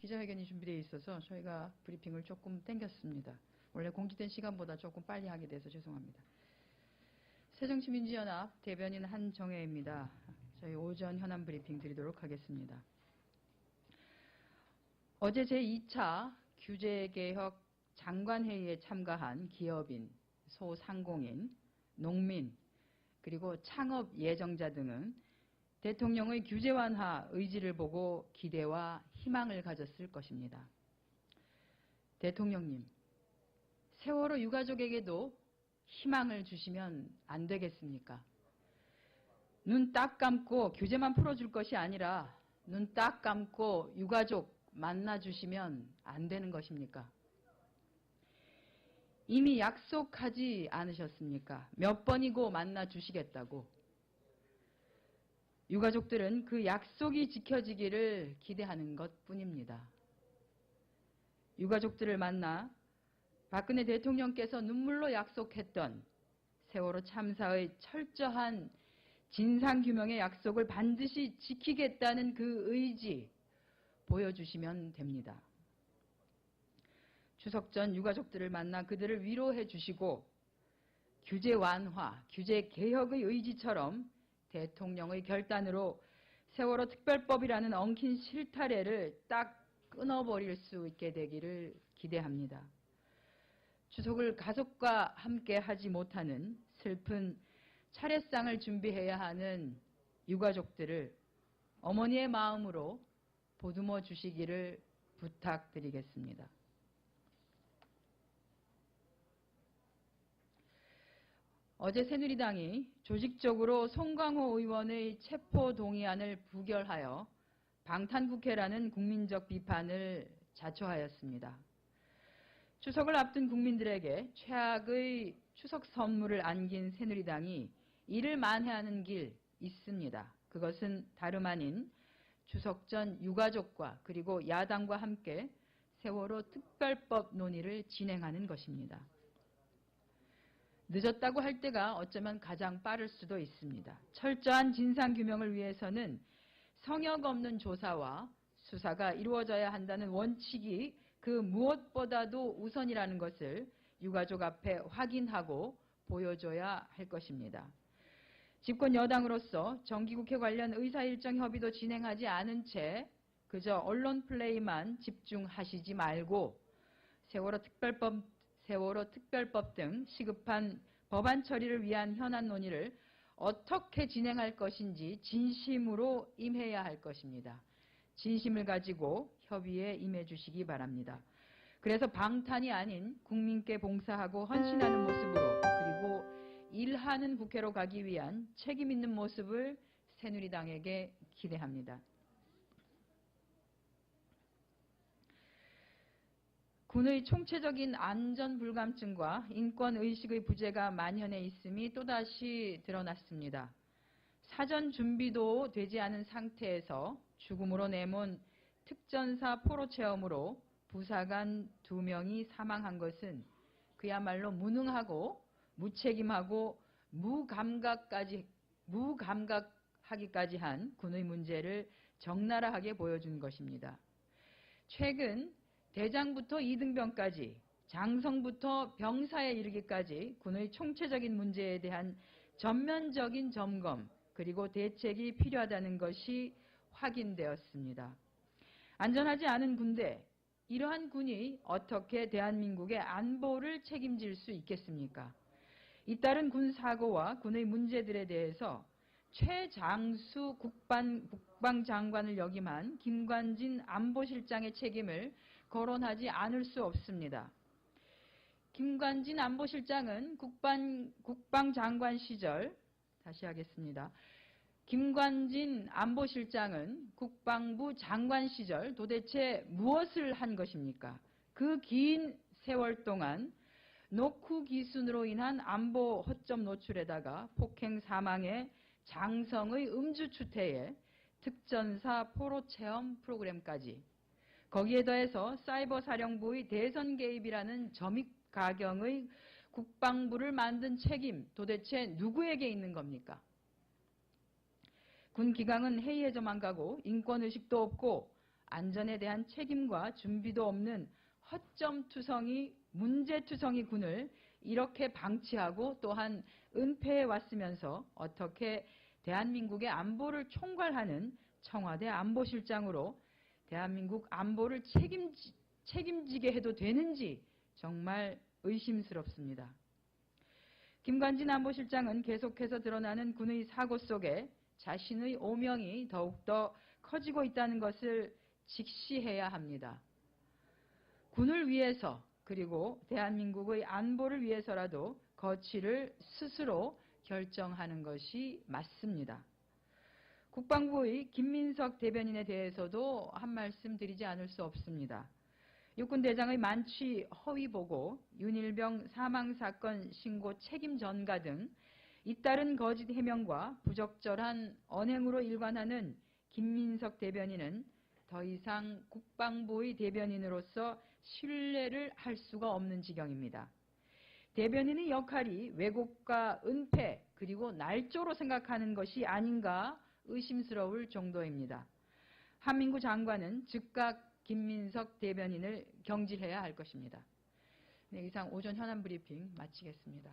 기자회견이 준비되어 있어서 저희가 브리핑을 조금 땡겼습니다. 원래 공지된 시간보다 조금 빨리 하게 돼서 죄송합니다. 새정치민주연합 대변인 한정혜입니다. 저희 오전 현안 브리핑 드리도록 하겠습니다. 어제 제2차 규제개혁 장관회의에 참가한 기업인, 소상공인, 농민, 그리고 창업 예정자 등은 대통령의 규제 완화 의지를 보고 기대와 희망을 가졌을 것입니다. 대통령님, 세월호 유가족에게도 희망을 주시면 안 되겠습니까? 눈 딱 감고 규제만 풀어줄 것이 아니라 눈 딱 감고 유가족 만나주시면 안 되는 것입니까? 이미 약속하지 않으셨습니까? 몇 번이고 만나주시겠다고. 유가족들은 그 약속이 지켜지기를 기대하는 것뿐입니다. 유가족들을 만나 박근혜 대통령께서 눈물로 약속했던 세월호 참사의 철저한 진상규명의 약속을 반드시 지키겠다는 그 의지 보여주시면 됩니다. 추석 전 유가족들을 만나 그들을 위로해 주시고 규제 완화, 규제 개혁의 의지처럼 대통령의 결단으로 세월호 특별법이라는 엉킨 실타래를 딱 끊어버릴 수 있게 되기를 기대합니다. 추석을 가족과 함께 하지 못하는 슬픈 차례상을 준비해야 하는 유가족들을 어머니의 마음으로 보듬어 주시기를 부탁드리겠습니다. 어제 새누리당이 조직적으로 송광호 의원의 체포동의안을 부결하여 방탄국회라는 국민적 비판을 자초하였습니다. 추석을 앞둔 국민들에게 최악의 추석 선물을 안긴 새누리당이 이를 만회하는 길 있습니다. 그것은 다름 아닌 추석 전 유가족과 그리고 야당과 함께 세월호 특별법 논의를 진행하는 것입니다. 늦었다고 할 때가 어쩌면 가장 빠를 수도 있습니다. 철저한 진상규명을 위해서는 성역 없는 조사와 수사가 이루어져야 한다는 원칙이 그 무엇보다도 우선이라는 것을 유가족 앞에 확인하고 보여줘야 할 것입니다. 집권 여당으로서 정기국회 관련 의사일정 협의도 진행하지 않은 채 그저 언론 플레이만 집중하시지 말고 세월호 특별법 등 시급한 법안 처리를 위한 현안 논의를 어떻게 진행할 것인지 진심으로 임해야 할 것입니다. 진심을 가지고 협의에 임해 주시기 바랍니다. 그래서 방탄이 아닌 국민께 봉사하고 헌신하는 모습으로 그리고 일하는 국회로 가기 위한 책임 있는 모습을 새누리당에게 기대합니다. 군의 총체적인 안전불감증과 인권의식의 부재가 만연해 있음이 또다시 드러났습니다. 사전 준비도 되지 않은 상태에서 죽음으로 내몬 특전사 포로체험으로 부사관 2명이 사망한 것은 그야말로 무능하고 무책임하고 무감각하기까지 한 군의 문제를 적나라하게 보여준 것입니다. 최근 대장부터 이등병까지 장성부터 병사에 이르기까지 군의 총체적인 문제에 대한 전면적인 점검 그리고 대책이 필요하다는 것이 확인되었습니다. 안전하지 않은 군대, 이러한 군이 어떻게 대한민국의 안보를 책임질 수 있겠습니까? 잇따른 군 사고와 군의 문제들에 대해서 최장수 국방장관을 역임한 김관진 안보실장의 책임을 거론하지 않을 수 없습니다. 김관진 안보실장은 국방장관 시절, 다시 하겠습니다. 김관진 안보실장은 국방부 장관 시절 도대체 무엇을 한 것입니까? 그 긴 세월 동안 노크 기순으로 인한 안보 허점 노출에다가 폭행 사망에 장성의 음주 추태에 특전사 포로 체험 프로그램까지 거기에 더해서 사이버 사령부의 대선 개입이라는 점입 가경의 국방부를 만든 책임 도대체 누구에게 있는 겁니까? 군 기강은 회의해서만 가고 인권의식도 없고 안전에 대한 책임과 준비도 없는 허점투성이 문제투성이 군을 이렇게 방치하고 또한 은폐해 왔으면서 어떻게 대한민국의 안보를 총괄하는 청와대 안보실장으로 대한민국 안보를 책임지게 해도 되는지 정말 의심스럽습니다. 김관진 안보실장은 계속해서 드러나는 군의 사고 속에 자신의 오명이 더욱더 커지고 있다는 것을 직시해야 합니다. 군을 위해서 그리고 대한민국의 안보를 위해서라도 거취를 스스로 결정하는 것이 맞습니다. 국방부의 김민석 대변인에 대해서도 한 말씀 드리지 않을 수 없습니다. 육군대장의 만취 허위 보고, 윤일병 사망사건 신고 책임 전가 등 잇따른 거짓 해명과 부적절한 언행으로 일관하는 김민석 대변인은 더 이상 국방부의 대변인으로서 신뢰를 할 수가 없는 지경입니다. 대변인의 역할이 왜곡과 은폐 그리고 날조로 생각하는 것이 아닌가 의심스러울 정도입니다. 한민구 장관은 즉각 김민석 대변인을 경질해야 할 것입니다. 네, 이상 오전 현안 브리핑 마치겠습니다.